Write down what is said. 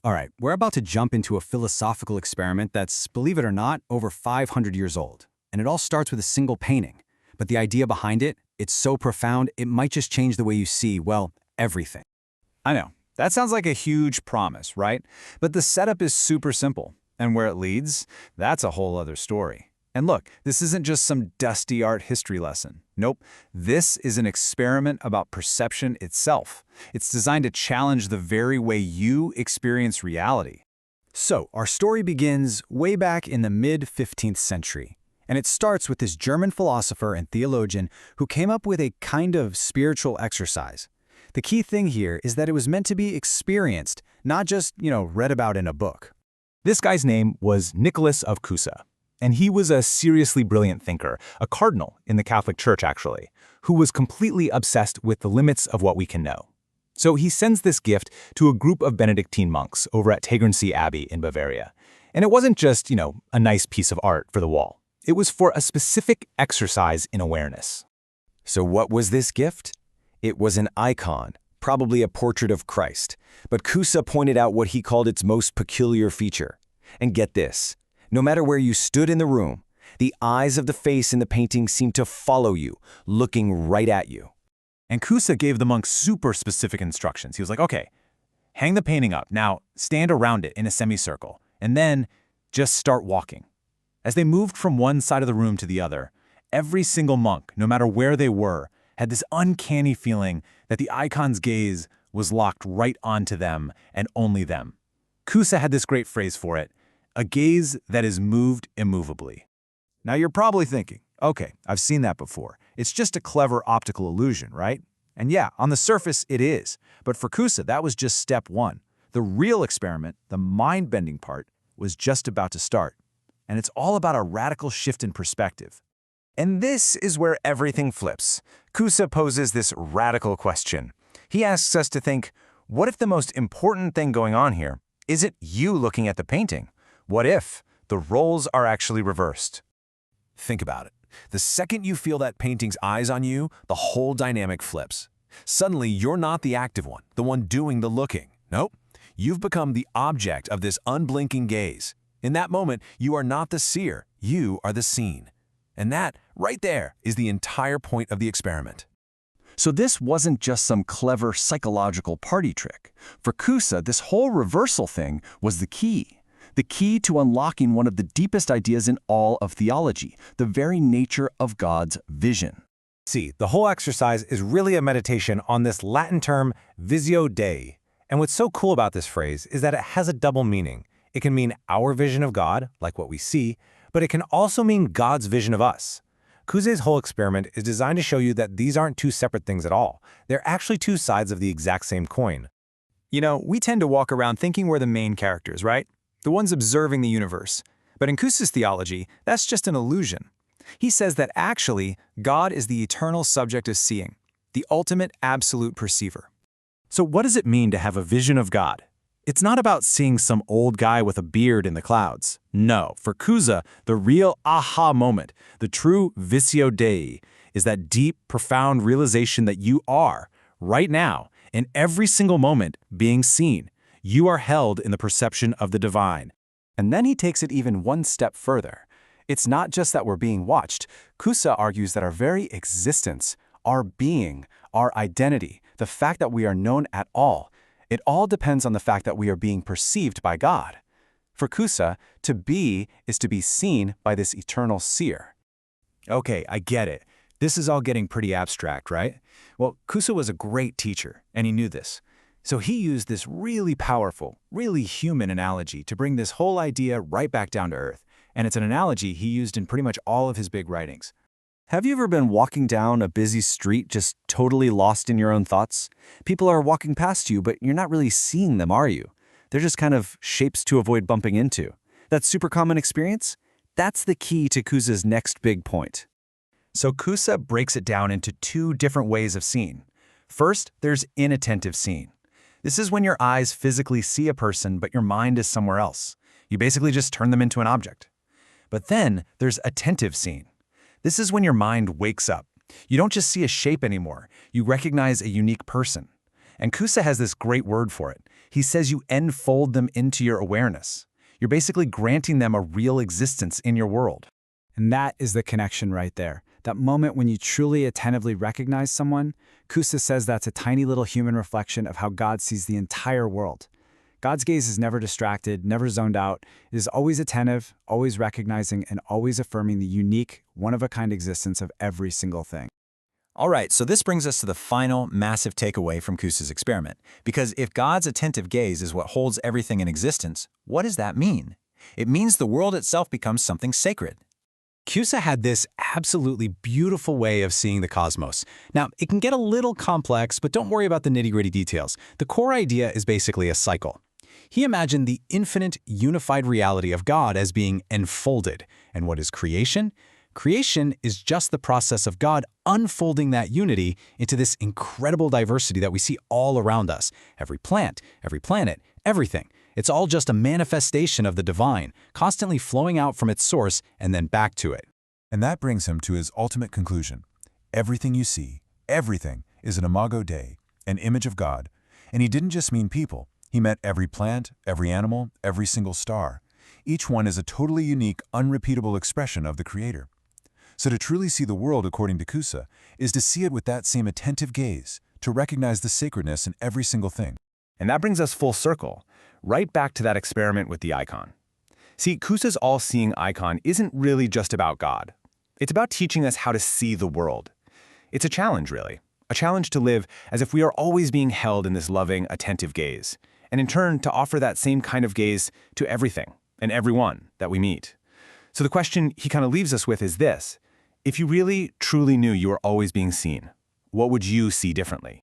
All right, we're about to jump into a philosophical experiment that's, believe it or not, over 500 years old. And it all starts with a single painting. But the idea behind it, it's so profound, it might just change the way you see, well, everything. I know. That sounds like a huge promise, right? But the setup is super simple. And where it leads, that's a whole other story. And look, this isn't just some dusty art history lesson. Nope, this is an experiment about perception itself. It's designed to challenge the very way you experience reality. So, our story begins way back in the mid-15th century. And it starts with this German philosopher and theologian who came up with a kind of spiritual exercise. The key thing here is that it was meant to be experienced, not just, read about in a book. This guy's name was Nicolaus of Cusa, and he was a seriously brilliant thinker, a cardinal in the Catholic Church actually, who was completely obsessed with the limits of what we can know. So he sends this gift to a group of Benedictine monks over at Tegernsee Abbey in Bavaria. And it wasn't just, a nice piece of art for the wall. It was for a specific exercise in awareness. So what was this gift? It was an icon, probably a portrait of Christ. But Cusa pointed out what he called its most peculiar feature. And get this, no matter where you stood in the room, the eyes of the face in the painting seemed to follow you, looking right at you. And Cusa gave the monks super specific instructions. He was like, okay, hang the painting up. Now stand around it in a semicircle, and then just start walking. As they moved from one side of the room to the other, every single monk, no matter where they were, had this uncanny feeling that the icon's gaze was locked right onto them and only them. Cusa had this great phrase for it, a gaze that is moved immovably. Now you're probably thinking, okay, I've seen that before. It's just a clever optical illusion, right? And yeah, on the surface it is. But for Cusa, that was just step one. The real experiment, the mind-bending part, was just about to start. And it's all about a radical shift in perspective. And this is where everything flips. Cusa poses this radical question. He asks us to think, what if the most important thing going on here isn't you looking at the painting? What if the roles are actually reversed? Think about it. The second you feel that painting's eyes on you, the whole dynamic flips. Suddenly, you're not the active one, the one doing the looking. Nope. You've become the object of this unblinking gaze. In that moment, you are not the seer, you are the seen. And that, right there, is the entire point of the experiment. So this wasn't just some clever psychological party trick. For Cusa, this whole reversal thing was the key to unlocking one of the deepest ideas in all of theology, the very nature of God's vision. See, the whole exercise is really a meditation on this Latin term visio Dei. And what's so cool about this phrase is that it has a double meaning. It can mean our vision of God, like what we see, but it can also mean God's vision of us. Cusa's whole experiment is designed to show you that these aren't two separate things at all. They're actually two sides of the exact same coin. We tend to walk around thinking we're the main characters, right? The ones observing the universe. But in Cusa's theology, that's just an illusion. He says that actually, God is the eternal subject of seeing, the ultimate absolute perceiver. So what does it mean to have a vision of God? It's not about seeing some old guy with a beard in the clouds. No, for Cusa, the real aha moment, the true visio Dei, is that deep, profound realization that you are, right now, in every single moment, being seen. You are held in the perception of the divine. And then he takes it even one step further. It's not just that we're being watched. Cusa argues that our very existence, our being, our identity, the fact that we are known at all, it all depends on the fact that we are being perceived by God. For Cusa, to be is to be seen by this eternal seer. Okay, I get it. This is all getting pretty abstract, right? Well, Cusa was a great teacher, and he knew this. So he used this really powerful, really human analogy to bring this whole idea right back down to earth. And it's an analogy he used in pretty much all of his big writings. Have you ever been walking down a busy street just totally lost in your own thoughts? People are walking past you, but you're not really seeing them, are you? They're just kind of shapes to avoid bumping into. That super common experience? That's the key to Cusa's next big point. So Cusa breaks it down into two different ways of seeing. First, there's inattentive seeing. This is when your eyes physically see a person, but your mind is somewhere else. You basically just turn them into an object. But then there's attentive seeing. This is when your mind wakes up. You don't just see a shape anymore. You recognize a unique person. And Cusa has this great word for it. He says you enfold them into your awareness. You're basically granting them a real existence in your world. And that is the connection right there. That moment when you truly attentively recognize someone, Cusa says that's a tiny little human reflection of how God sees the entire world. God's gaze is never distracted, never zoned out. It is always attentive, always recognizing, and always affirming the unique, one-of-a-kind existence of every single thing. All right, so this brings us to the final massive takeaway from Cusa's experiment. Because if God's attentive gaze is what holds everything in existence, what does that mean? It means the world itself becomes something sacred. Cusa had this absolutely beautiful way of seeing the cosmos. Now, it can get a little complex, but don't worry about the nitty-gritty details. The core idea is basically a cycle. He imagined the infinite, unified reality of God as being enfolded. And what is creation? Creation is just the process of God unfolding that unity into this incredible diversity that we see all around us. Every plant, every planet, everything. It's all just a manifestation of the divine, constantly flowing out from its source and then back to it. And that brings him to his ultimate conclusion. Everything you see, everything, is an imago Dei, an image of God. And he didn't just mean people. He meant every plant, every animal, every single star. Each one is a totally unique, unrepeatable expression of the Creator. So to truly see the world according to Cusa is to see it with that same attentive gaze, to recognize the sacredness in every single thing. And that brings us full circle, right back to that experiment with the icon. See, Cusa's all-seeing icon isn't really just about God. It's about teaching us how to see the world. It's a challenge, really. A challenge to live as if we are always being held in this loving, attentive gaze, and in turn to offer that same kind of gaze to everything and everyone that we meet. So the question he kind of leaves us with is this: if you really, truly knew you were always being seen, what would you see differently?